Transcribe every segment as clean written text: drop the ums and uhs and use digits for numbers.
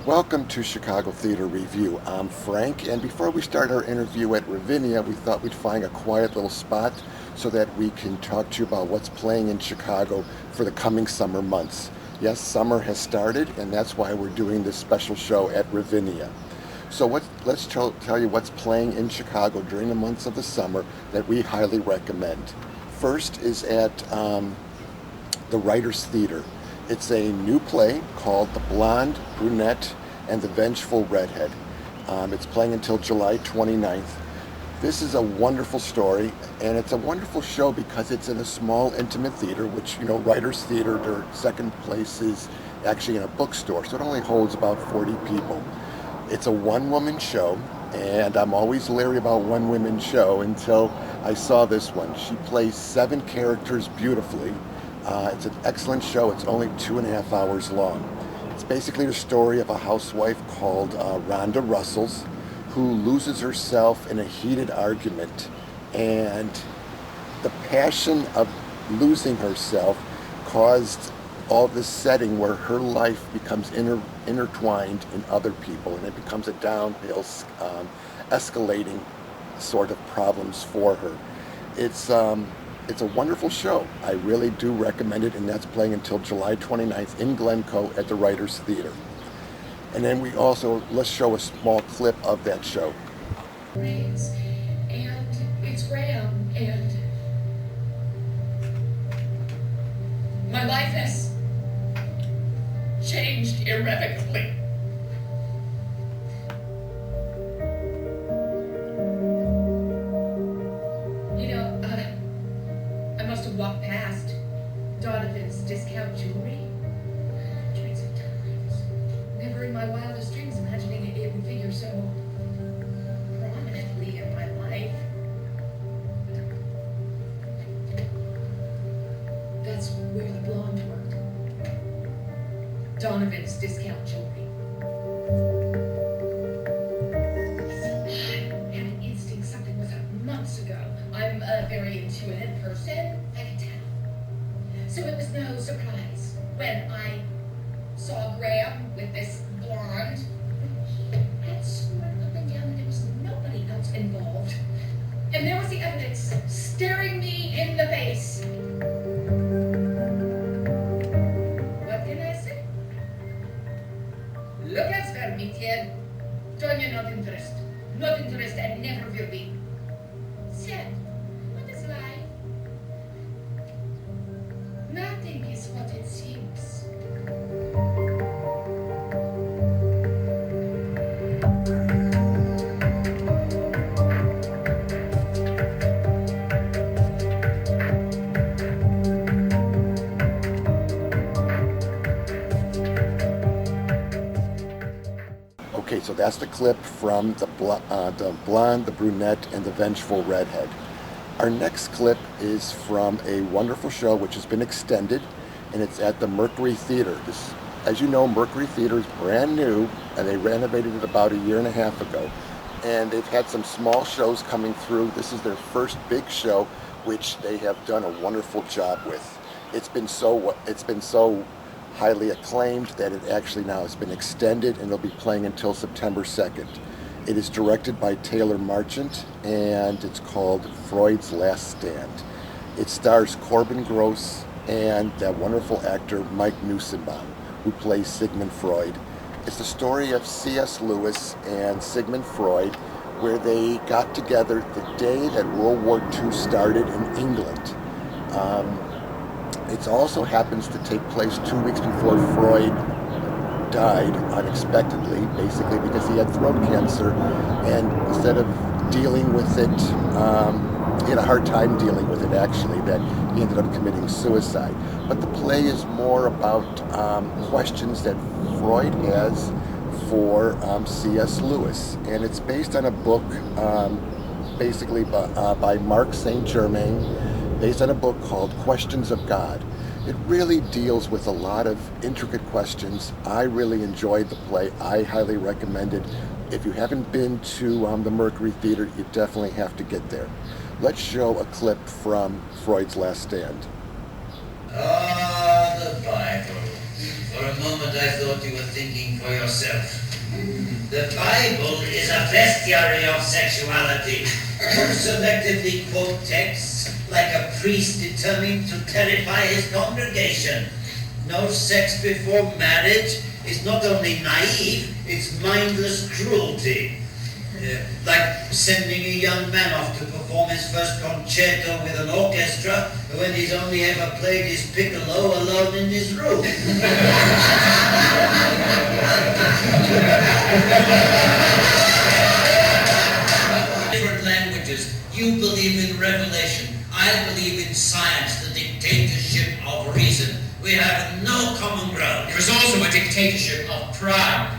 Welcome to Chicago Theater Review. I'm Frank, and before we start our interview at Ravinia, we thought we'd find a quiet little spot so that we can talk to you about what's playing in Chicago for the coming summer months. Yes, summer has started, and that's why we're doing this special show at Ravinia. So let's tell you what's playing in Chicago during the months of the summer that we highly recommend. First is at the Writers Theater. It's a new play called The Blonde, Brunette, and the Vengeful Redhead. It's playing until July 29th. This is a wonderful story, and it's a wonderful show because it's in a small, intimate theater, which, Writers Theater, their second place is actually in a bookstore, so it only holds about 40 people. It's a one-woman show, and I'm always leery about one-woman show until I saw this one. She plays 7 characters beautifully. It's an excellent show. It's only 2.5 hours long. It's basically the story of a housewife called Rhonda Russells who loses herself in a heated argument, and the passion of losing herself caused all this setting where her life becomes intertwined in other people, and it becomes a downhill, escalating sort of problems for her. It's a wonderful show. I really do recommend it, and that's playing until July 29th in Glencoe at the Writers Theater. And then let's show a small clip of that show. Rains, and it's Graham, and my life has changed irrevocably. I must have walked past Donovan's discount jewelry hundreds of times. Never in my wildest dreams imagining it would figure so prominently in my life. That's where the blonde worked. Donovan's discount jewelry. I had an instinct something was up months ago. I'm a very intuitive person, I can tell. So it was no surprise when I saw Graham with this blonde. I had sworn up and down that there was nobody else involved. And there was the evidence staring me in the face. What can I say? Look elsewhere, Mitiel. Tonya not interested. Not interested and never will be. Said, what is life? Nothing is what it seems. Okay, so that's the clip from the Blonde, the Brunette, and the Vengeful Redhead. Our next clip is from a wonderful show which has been extended, and it's at the Mercury Theater. As you know, Mercury Theater is brand new, and they renovated it about 1.5 years ago. And they've had some small shows coming through. This is their first big show, which they have done a wonderful job with. It's been so highly acclaimed that it actually now has been extended, and it'll be playing until September 2nd. It is directed by Taylor Marchant, and it's called Freud's Last Stand. It stars Corbin Gross and that wonderful actor Mike Newsenbaum, who plays Sigmund Freud. It's the story of C.S. Lewis and Sigmund Freud, where they got together the day that World War II started in England. It also happens to take place 2 weeks before Freud died unexpectedly, basically because he had throat cancer, and instead of dealing with it, he had a hard time dealing with it actually, that he ended up committing suicide. But the play is more about questions that Freud has for C.S. Lewis, and it's based on a book basically by Mark St. Germain, based on a book called Questions of God. It really deals with a lot of intricate questions. I really enjoyed the play. I highly recommend it. If you haven't been to the Mercury Theater, you definitely have to get there. Let's show a clip from Freud's Last Stand. Ah, the Bible. For a moment I thought you were thinking for yourself. The Bible is a bestiary of sexuality. You selectively quote texts like a priest determined to terrify his congregation. No sex before marriage is not only naive, it's mindless cruelty. Like sending a young man off to perform his first concerto with an orchestra when he's only ever played his piccolo alone in his room. Different languages. You believe in revelation. I believe in science, the dictatorship of reason. We have no common ground. There is also a dictatorship of pride.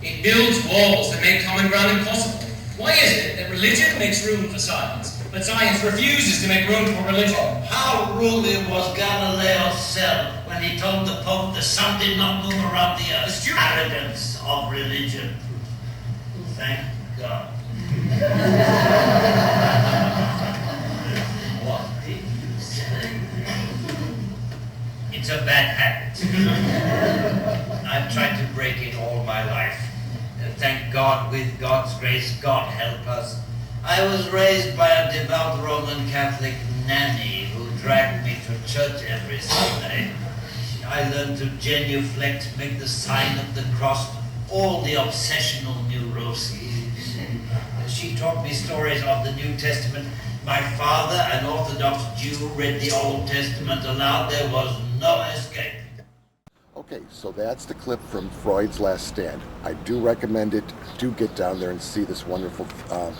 It builds walls that make common ground impossible. Why is it that religion makes room for science, but science refuses to make room for religion? How roomy was Galileo's cell when he told the Pope the sun did not move around the earth? The arrogance of religion. Thank God. What did you say? It's a bad habit. I've tried to break it all my life. Thank God, with God's grace, God help us. I was raised by a devout Roman Catholic nanny who dragged me to church every Sunday. I learned to genuflect, make the sign of the cross, all the obsessional neuroses. She taught me stories of the New Testament. My father, an Orthodox Jew, read the Old Testament aloud. There was no escape. Okay, so that's the clip from Freud's Last Stand. I do recommend it. Do get down there and see this wonderful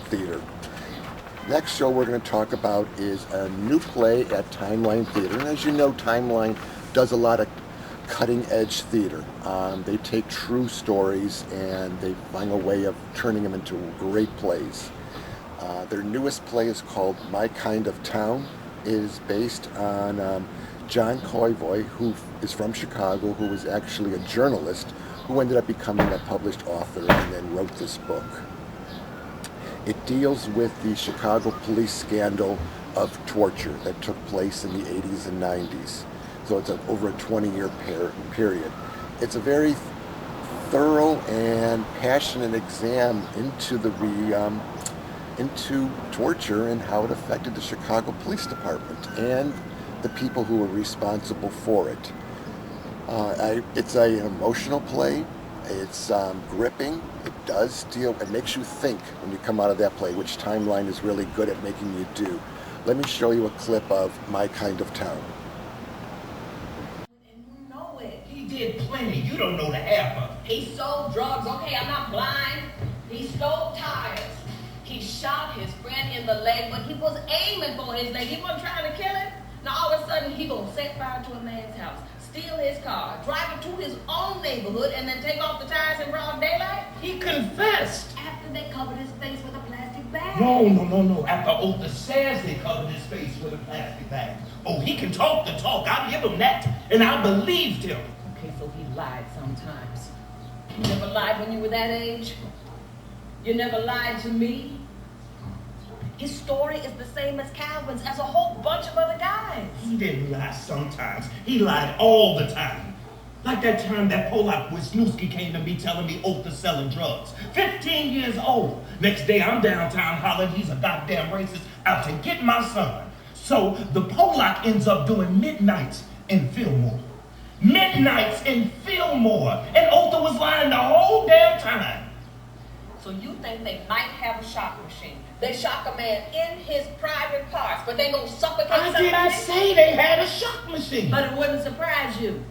theater. Next show we're going to talk about is a new play at Timeline Theater. And as you know, Timeline does a lot of cutting-edge theater. They take true stories and they find a way of turning them into great plays. Their newest play is called My Kind of Town. It is based on John Koivoy, who is from Chicago, who was actually a journalist who ended up becoming a published author and then wrote this book. It deals with the Chicago police scandal of torture that took place in the 80s and 90s. So it's over a 20-year period. It's a very thorough and passionate exam into into torture and how it affected the Chicago Police Department and the people who were responsible for it. It's an emotional play. It's gripping. It makes you think when you come out of that play, which Timeline is really good at making you do. Let me show you a clip of My Kind of Town. And you know it. He did plenty. You don't know the half of it. He sold drugs. Okay, I'm not blind. He stole tires. He shot his friend in the leg, but he was aiming for his leg. He wasn't trying to kill him. Now all of a sudden he gonna set fire to a man's house, steal his car, drive it to his own neighborhood, and then take off the tires in broad daylight? He confessed. After they covered his face with a plastic bag. No. After Otha says they covered his face with a plastic bag. Oh, he can talk the talk. I'll give him that. And I believed him. Okay, so he lied sometimes. You never lied when you were that age? You never lied to me? His story is the same as Calvin's, as a whole bunch of other guys. He didn't lie sometimes. He lied all the time. Like that time that Polak Wisniewski came to me telling me Otha's selling drugs. 15 years old. Next day I'm downtown hollering he's a goddamn racist out to get my son. So the Polak ends up doing midnights in Fillmore. Midnights in Fillmore. And Otha was lying the whole damn time. So you think they might have a shock machine? They shock a man in his private parts, but they gonna suffocate somebody? I didn't say they had a shock machine. But it wouldn't surprise you.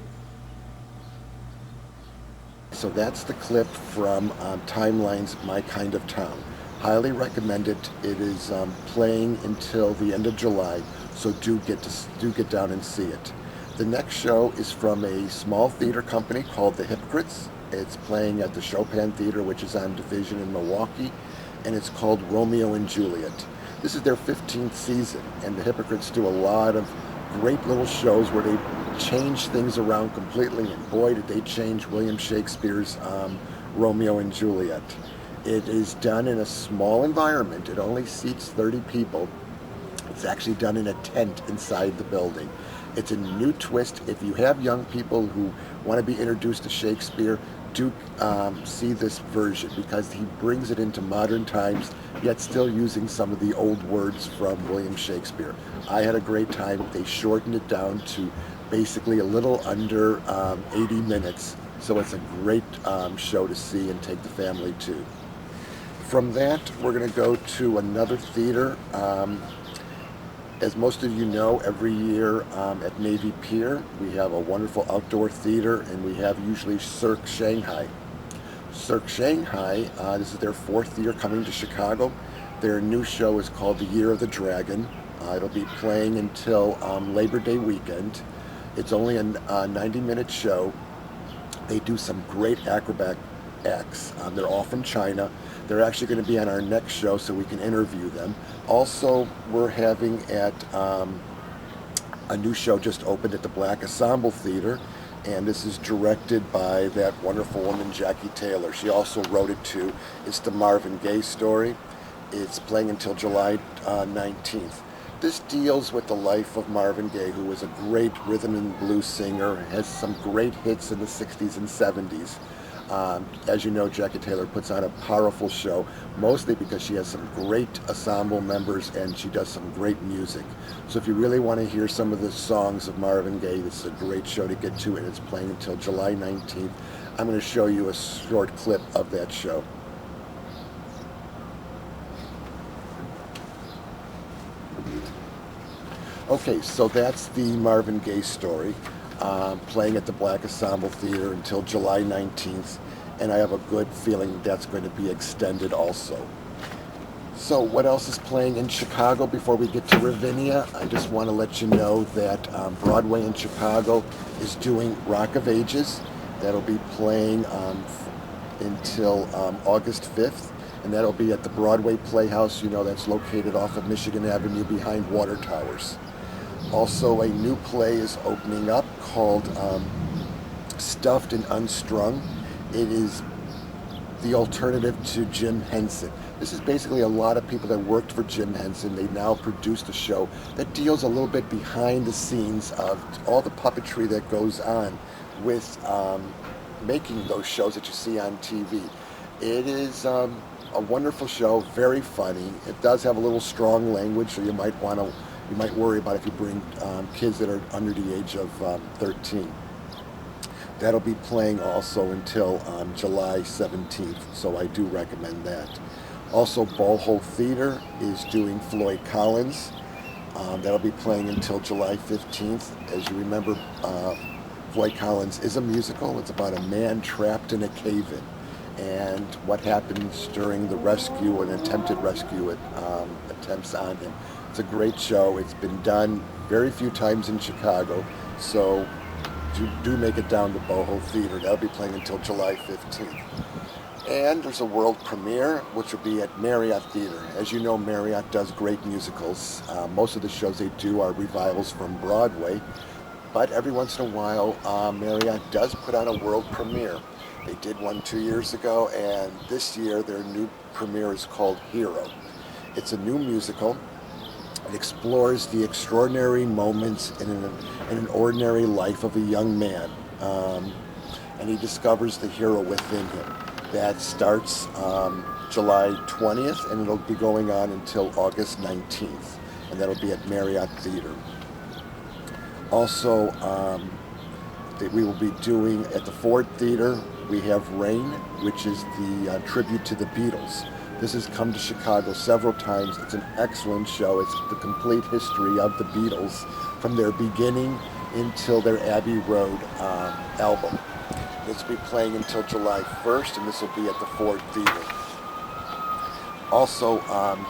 So that's the clip from Timeline's My Kind of Town. Highly recommend it. It is playing until the end of July, so do get down and see it. The next show is from a small theater company called The Hypocrites. It's playing at the Chopin Theater, which is on Division in Milwaukee, and it's called Romeo and Juliet. This is their 15th season, and the Hypocrites do a lot of great little shows where they change things around completely, and boy did they change William Shakespeare's Romeo and Juliet. It is done in a small environment. It only seats 30 people. It's actually done in a tent inside the building. It's a new twist. If you have young people who want to be introduced to Shakespeare, do see this version because he brings it into modern times, yet still using some of the old words from William Shakespeare. I had a great time. They shortened it down to basically a little under 80 minutes, so it's a great show to see and take the family to. From that, we're going to go to another theater. As most of you know, every year at Navy Pier, we have a wonderful outdoor theater, and we have usually Cirque Shanghai. Cirque Shanghai, this is their 4th year coming to Chicago. Their new show is called The Year of the Dragon. It'll be playing until Labor Day weekend. It's only a 90-minute show. They do some great acrobat acts. They're all from China. They're actually going to be on our next show so we can interview them. Also, we're having at a new show just opened at the Black Ensemble Theater, and this is directed by that wonderful woman, Jackie Taylor. She also wrote it too. It's the Marvin Gaye story. It's playing until July 19th. This deals with the life of Marvin Gaye, who was a great rhythm and blues singer, has some great hits in the 60s and 70s. As you know, Jackie Taylor puts on a powerful show, mostly because she has some great ensemble members and she does some great music. So if you really want to hear some of the songs of Marvin Gaye, this is a great show to get to, and it's playing until July 19th. I'm going to show you a short clip of that show. Okay, so that's the Marvin Gaye story, playing at the Black Ensemble Theater until July 19th, and I have a good feeling that's going to be extended also. So what else is playing in Chicago before we get to Ravinia? I just want to let you know that Broadway in Chicago is doing Rock of Ages. That'll be playing until August 5th, and that'll be at the Broadway Playhouse. You know, that's located off of Michigan Avenue behind Water Towers. Also, a new play is opening up called Stuffed and Unstrung. It is the alternative to Jim Henson. This is basically a lot of people that worked for Jim Henson. They now produced a show that deals a little bit behind the scenes of all the puppetry that goes on with making those shows that you see on TV. It is a wonderful show, very funny. It does have a little strong language, so you might worry about if you bring kids that are under the age of 13. That'll be playing also until July 17th, so I do recommend that. Also, Ballhole Theater is doing Floyd Collins. That'll be playing until July 15th. As you remember, Floyd Collins is a musical. It's about a man trapped in a cave-in, and what happens during the rescue, an attempted rescue attempts on him. It's a great show. It's been done very few times in Chicago, so do make it down to Boho Theater. That'll be playing until July 15th. And there's a world premiere, which will be at Marriott Theater. As you know, Marriott does great musicals. Most of the shows they do are revivals from Broadway, but every once in a while, Marriott does put on a world premiere. They did one 2 years ago, and this year their new premiere is called Hero. It's a new musical. It explores the extraordinary moments in an ordinary life of a young man, and he discovers the hero within him. That starts July 20th, and it'll be going on until August 19th, and that'll be at Marriott Theater. Also, we will be doing at the Ford Theater, we have Rain, which is the tribute to the Beatles. This has come to Chicago several times. It's an excellent show. It's the complete history of the Beatles from their beginning until their Abbey Road album. This will be playing until July 1st, and this will be at the Ford Theater. Also,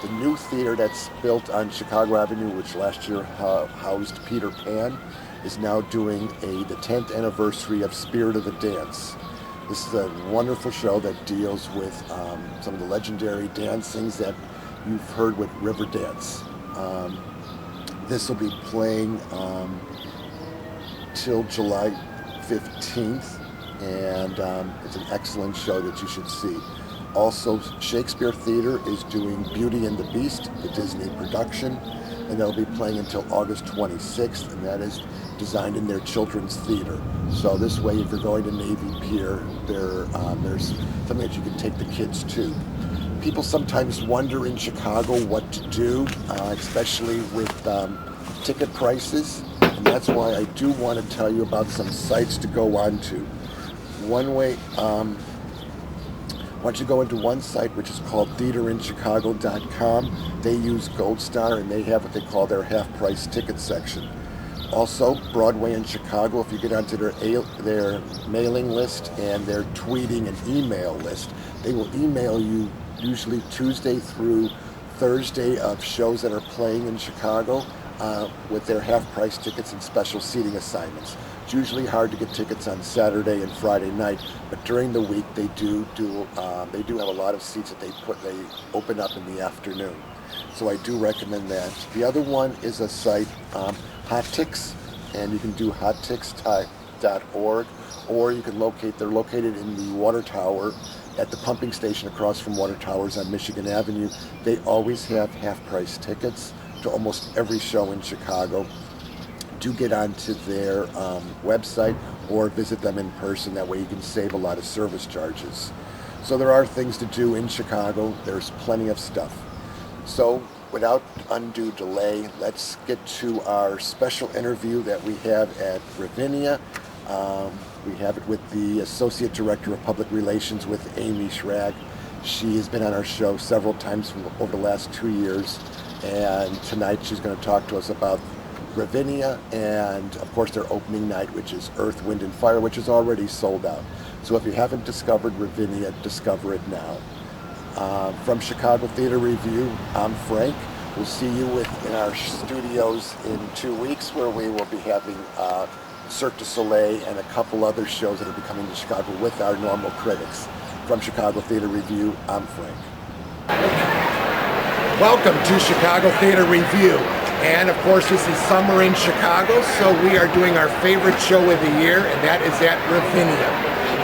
the new theater that's built on Chicago Avenue, which last year housed Peter Pan, is now doing the 10th anniversary of Spirit of the Dance. This is a wonderful show that deals with some of the legendary dancings that you've heard with River Dance. This will be playing till July 15th, and it's an excellent show that you should see. Also, Shakespeare Theater is doing Beauty and the Beast, the Disney production, and that'll be playing until August 26th, and that is designed in their children's theater. So this way, if you're going to Navy here, there's something that you can take the kids to. People sometimes wonder in Chicago what to do, especially with ticket prices, and that's why I do want to tell you about some sites to go on to. One way, once you go into one site, which is called theaterinchicago.com, they use Gold Star, and they have what they call their half-price ticket section. Also, Broadway in Chicago, if you get onto their mailing list and their tweeting and email list, they will email you usually Tuesday through Thursday of shows that are playing in Chicago with their half-price tickets and special seating assignments. It's usually hard to get tickets on Saturday and Friday night, but during the week they do have a lot of seats that they open up in the afternoon. So I do recommend that. The other one is a site, Hottix, and you can do hottix.org, or you can they're located in the Water Tower at the pumping station across from Water Towers on Michigan Avenue. They always have half-price tickets to almost every show in Chicago. Do get onto their website or visit them in person. That way you can save a lot of service charges. So there are things to do in Chicago. There's plenty of stuff. So without undue delay, let's get to our special interview that we have at Ravinia. We have it with the Associate Director of Public Relations with Amy Schrag. She has been on our show several times over the last 2 years, and tonight she's going to talk to us about Ravinia and, of course, their opening night, which is Earth, Wind, and Fire, which is already sold out. So if you haven't discovered Ravinia, discover it now. From Chicago Theater Review, I'm Frank. We'll see you in our studios in 2 weeks, where we will be having Cirque du Soleil and a couple other shows that will be coming to Chicago with our normal critics. From Chicago Theater Review, I'm Frank. Welcome to Chicago Theater Review. And of course, this is summer in Chicago, so we are doing our favorite show of the year, and that is at Ravinia.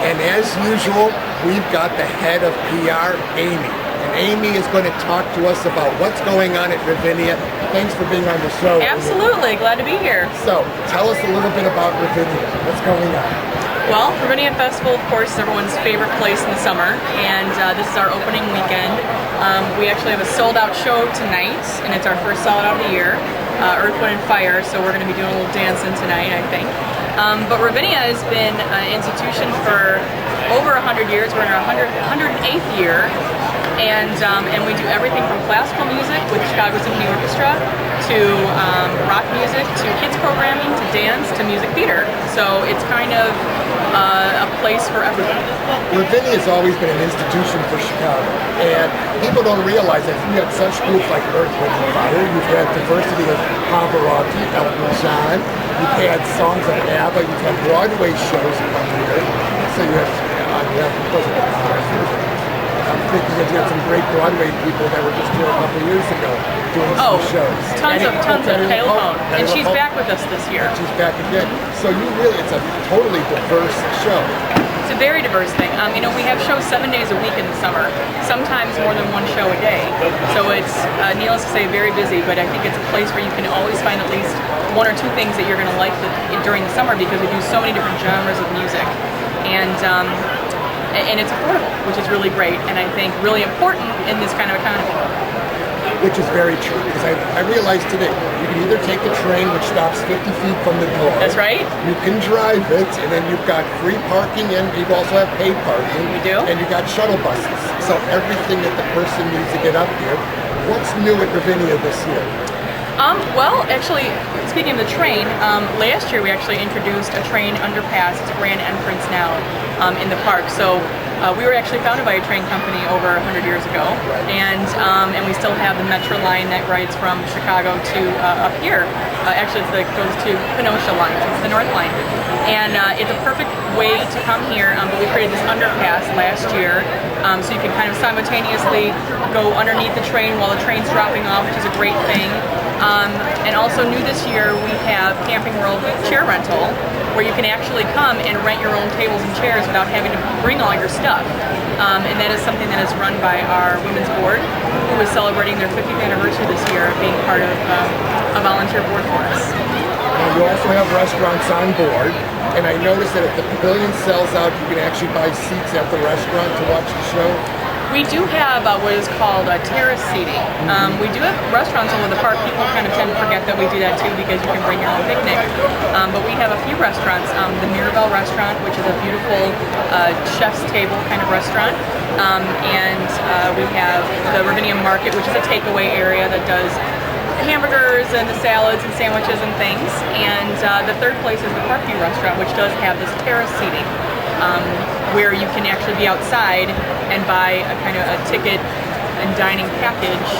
And as usual, we've got the head of PR, Amy. And Amy is going to talk to us about what's going on at Ravinia. Thanks for being on the show. Absolutely, glad to be here. So, tell us a little bit about Ravinia. What's going on? Well, Ravinia Festival, of course, is everyone's favorite place in the summer, and this is our opening weekend. We actually have a sold-out show tonight, and it's our first sold-out of the year, Earth, Wind, and Fire, so we're going to be doing a little dancing tonight, I think. But Ravinia has been an institution for over 100 years. We're in our 108th year, and we do everything from classical music with Chicago Symphony Orchestra to rock music to kids programming to dance to music theater. So it's kind of a place for everyone. Ravinia has always been an institution for Chicago, and people don't realize that you have such groups like Earth, Wind, and Fire. You've had diversity of Pavarotti, Elton John. You've had songs of ABBA. You've had Broadway shows come here. So you have I'm thinking that you had some great Broadway people that were just here a couple years ago doing some shows. Tons of Taylor. And she's back with us this year. She's back again. So it's a totally diverse show. It's a very diverse thing. We have shows 7 days a week in the summer, sometimes more than one show a day. So it's, needless to say, very busy, but I think it's a place where you can always find at least one or two things that you're going to like during the summer, because we do so many different genres of music. And it's affordable, which is really great, and I think really important in this kind of economy. Which is very true, because I realized today, you can either take the train, which stops 50 feet from the door. That's right. You can drive it, and then you've got free parking, and you also have paid parking. We do. And you've got shuttle buses. So everything that the person needs to get up here. What's new at Ravinia this year? Well, actually, speaking of the train, last year we actually introduced a train underpass. It's a grand entrance now in the park. So we were actually founded by a train company over 100 years ago, and we still have the Metro line that rides from Chicago to up here. Actually, it goes to Kenosha line. It's the North line, and it's a perfect way to come here. But we created this underpass last year, so you can kind of simultaneously go underneath the train while the train's dropping off, which is a great thing. And also new this year, we have Camping World chair rental, where you can actually come and rent your own tables and chairs without having to bring all your stuff. And that is something that is run by our women's board, who is celebrating their 50th anniversary this year of being part of a volunteer board for us. Now you also have restaurants on board, and I noticed that if the pavilion sells out, you can actually buy seats at the restaurant to watch the show. We do have what is called terrace seating. We do have restaurants all over the park. People kind of tend to forget that we do that too because you can bring your own picnic. But we have a few restaurants. The Mirabelle restaurant, which is a beautiful chef's table kind of restaurant. And we have the Ravinia Market, which is a takeaway area that does hamburgers and the salads and sandwiches and things. And the third place is the Parkview restaurant, which does have this terrace seating. Where you can actually be outside and buy a kind of a ticket and dining package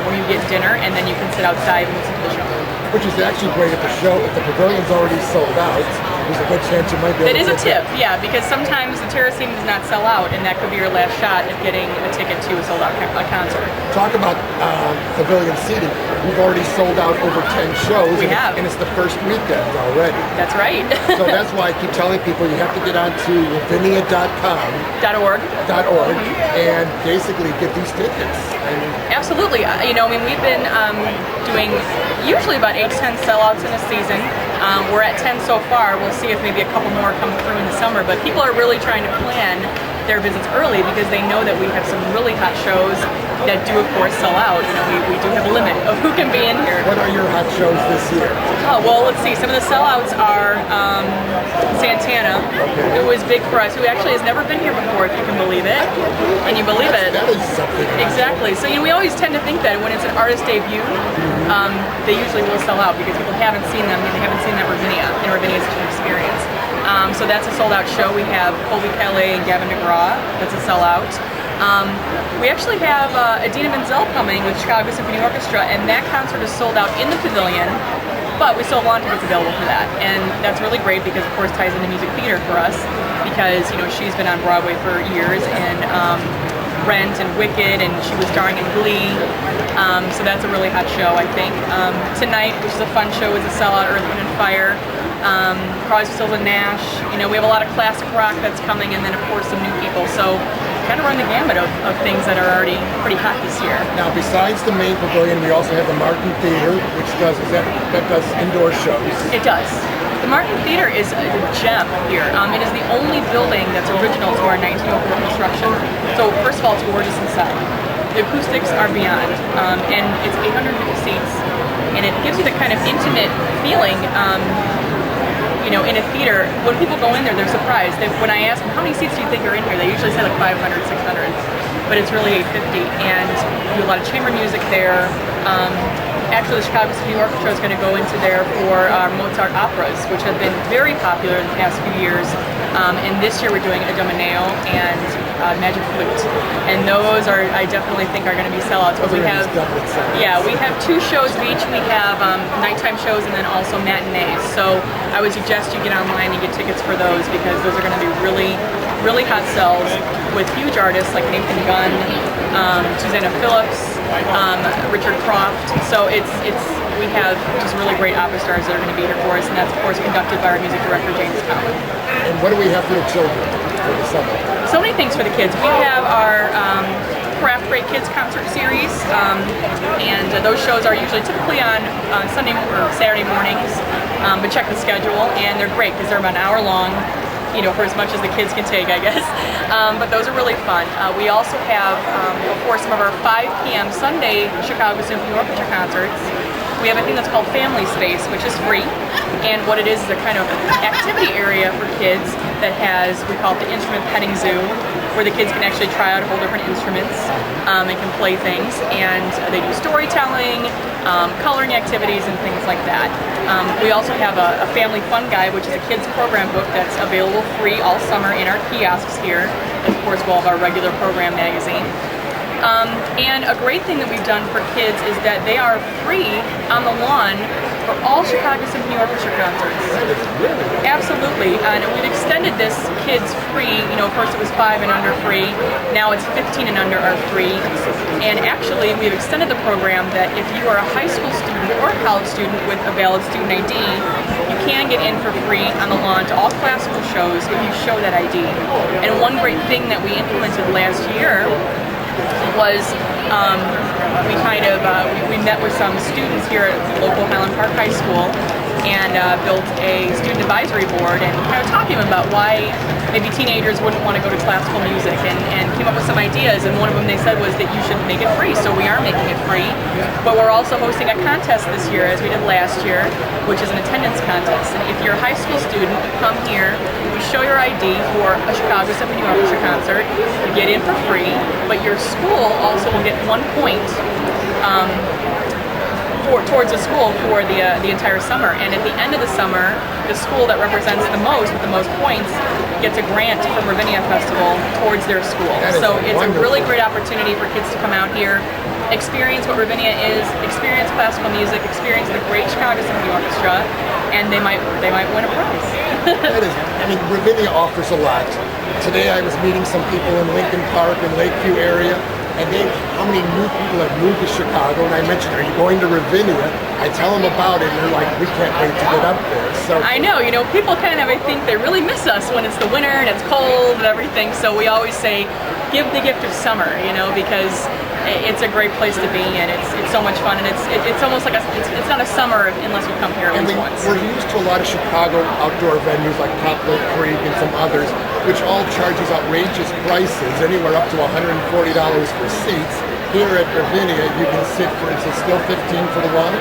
where you get dinner and then you can sit outside and listen to the show. Which is actually great at the show. If the pavilion's already sold out, there's a good chance you might be able to. That is a get tip, yeah, because sometimes the terrace seating does not sell out, and that could be your last shot at getting a ticket to a sold out concert. Talk about pavilion seating. We've already sold out over 10 shows. We have. And it's the first weekend already. That's right. So that's why I keep telling people you have to get onto ravinia.com. .org. And basically get these tickets. Absolutely. We've been doing usually about 8 to 10 sellouts in a season. We're at 10 so far. We'll see if maybe a couple more come through in the summer. But people are really trying to plan their visits early because they know that we have some really hot shows that do, of course, sell out. We do have a limit of who can be in here. What are your hot shows this year? Oh, well, let's see. Some of the sellouts are Santana, who was big for us, who actually has never been here before, if you can believe it. And you believe it. That is something. Exactly. So, we always tend to think that when it's an artist debut, they usually will sell out because people haven't seen them and they haven't seen that Ravinia, and Ravinia is such an experience. So that's a sold out show. We have Colby Calais and Gavin DeGraw. That's a sellout. We actually have Idina Menzel coming with Chicago Symphony Orchestra, and that concert is sold out in the pavilion, but we still have lawn tickets available for that. And that's really great because, of course, ties into music theater for us because, she's been on Broadway for years and Rent and Wicked, and she was starring in Glee. So that's a really hot show, I think. Tonight, which is a fun show, is a sellout, Earth, Wind, and Fire. Crosby, Stills and Nash. We have a lot of classic rock that's coming, and then, of course, some new people. So kind of run the gamut of things that are already pretty hot this year. Now, besides the main pavilion, we also have the Martin Theater, which does indoor shows. It does. The Martin Theater is a gem here. It is the only building that's original to our 1904 construction. So first of all, it's gorgeous inside. The acoustics are beyond, and it's 850 seats, and it gives you the kind of intimate feeling. In a theater, when people go in there, they're surprised. When I ask them, how many seats do you think are in here? They usually say like 500, 600, but it's really 850, and we do a lot of chamber music there. Actually, the Chicago Symphony Orchestra is going to go into there for our Mozart operas, which have been very popular in the past few years. And this year we're doing Idomeneo and Magic Flute, and those I definitely think are going to be sellouts. But we have 2 shows of each. We have nighttime shows and then also matinees. So I would suggest you get online and get tickets for those because those are going to be really, really hot sells with huge artists like Nathan Gunn, Susanna Phillips, Richard Croft. So we have just really great opera stars that are going to be here for us, and that's of course conducted by our music director James Collin. And what do we have for the children for the summer? So many things for the kids. We have our Craft Break Kids concert series, and those shows are usually typically on Sunday or Saturday mornings. But check the schedule, and they're great because they're about an hour long. For as much as the kids can take, I guess. But those are really fun. We also have, of course, some of our 5 p.m. Sunday Chicago Symphony Orchestra concerts. We have a thing that's called Family Space, which is free. And what it is a kind of activity area for kids that has, we call it the instrument petting zoo, where the kids can actually try out a whole different instruments and can play things. And they do storytelling, coloring activities, and things like that. We also have a Family Fun Guide, which is a kids program book that's available free all summer in our kiosks here. And of course, we'll have our regular program magazine. And a great thing that we've done for kids is that they are free on the lawn for all Chicago Symphony Orchestra concerts. Absolutely. And we've extended this kids free. First it was 5 and under free. Now it's 15 and under are free. And actually, we've extended the program that if you are a high school student or a college student with a valid student ID, you can get in for free on the lawn to all classical shows if you show that ID. And one great thing that we implemented last year was we met with some students here at the local Highland Park High School, and built a student advisory board and kind of talking about why maybe teenagers wouldn't want to go to classical music, and came up with some ideas, and one of them they said was that you should make it free, so we are making it free. But we're also hosting a contest this year, as we did last year, which is an attendance contest. And if you're a high school student, you come here, you show your ID for a Chicago Symphony Orchestra concert, you get in for free, but your school also will get 1 point towards the school for the entire summer. And at the end of the summer, the school that represents the most, with the most points, gets a grant from Ravinia Festival towards their school. So it's wonderful. A really great opportunity for kids to come out here, experience what Ravinia is, experience classical music, experience the great Chicago Symphony Orchestra, and they might win a prize. That is, I mean, Ravinia offers a lot. Today I was meeting some people in Lincoln Park and Lakeview area, and how many new people have moved to Chicago, and I mentioned, are you going to Ravinia? I tell them about it, and they're like, we can't wait to get up there. So I know, people kind of, I think they really miss us when it's the winter and it's cold and everything, so we always say, give the gift of summer, because it's a great place to be, and it's so much fun, and it's almost like it's not a summer unless you come here at least once. We're used to a lot of Chicago outdoor venues like Poplar Creek and some others, which all charges outrageous prices, anywhere up to $140 for seats. Here at Ravinia, you can sit for, is it still $15 for the lawn?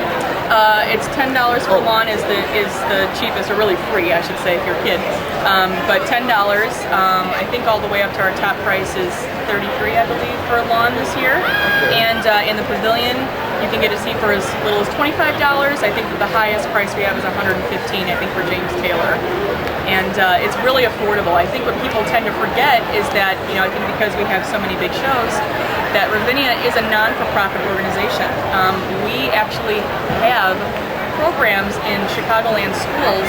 It's $10 for lawn is the cheapest, or really free, I should say, if you're a kid. But $10, I think all the way up to our top price is $33, I believe, for a lawn this year. And in the pavilion, you can get a seat for as little as $25. I think the highest price we have is $115, I think, for James Taylor. And it's really affordable. I think what people tend to forget is that, I think because we have so many big shows, that Ravinia is a non-for-profit organization. We actually have programs in Chicagoland schools,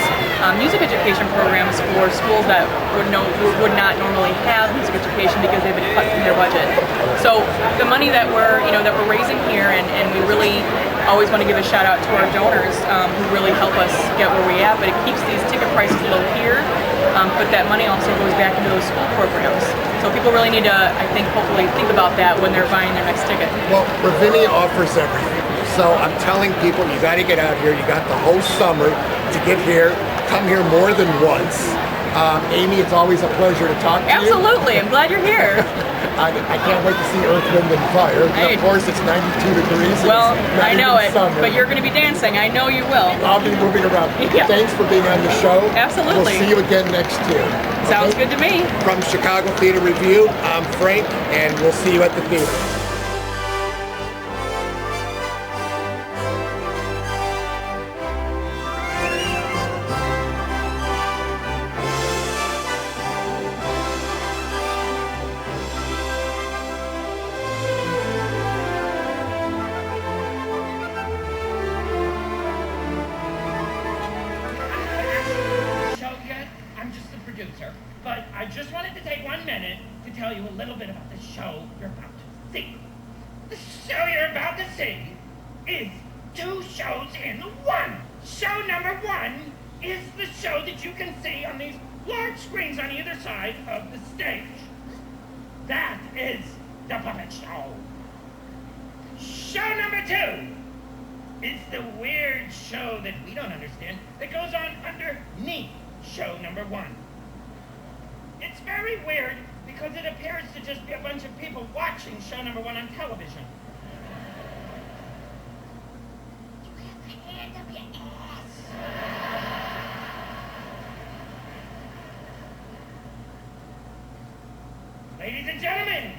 music education programs for schools that would not normally have music education because they've been cut from their budget. So the money that we're raising here, and we really always want to give a shout out to our donors who really help us get where we at, but it keeps these ticket prices low here, but that money also goes back into those school programs. So people really need to, I think, hopefully think about that when they're buying their next ticket. Well, Ravinia offers everything. So I'm telling people, you got to get out here. You got the whole summer to get here. Come here more than once. Amy, it's always a pleasure to talk to you. Absolutely. I'm glad you're here. I can't wait to see Earth, Wind, and Fire. Right. Of course, it's 92 degrees. Well, I know it, summer. but you're going to be dancing. I know you will. I'll be moving around. Yeah. Thanks for being on the show. Absolutely. We'll see you again next year. Sounds good to me. From Chicago Theater Review, I'm Frank, and we'll see you at the theater. But I just wanted to take 1 minute to tell you a little bit about the show you're about to see. The show you're about to see is 2 shows in 1. Show number 1 is the show that you can see on these large screens on either side of the stage. That is the puppet show. Show number 2 is the weird show that we don't understand that goes on underneath show number 1. It's very weird because it appears to just be a bunch of people watching show number 1 on television. You have the hand up your ass. Ladies and gentlemen,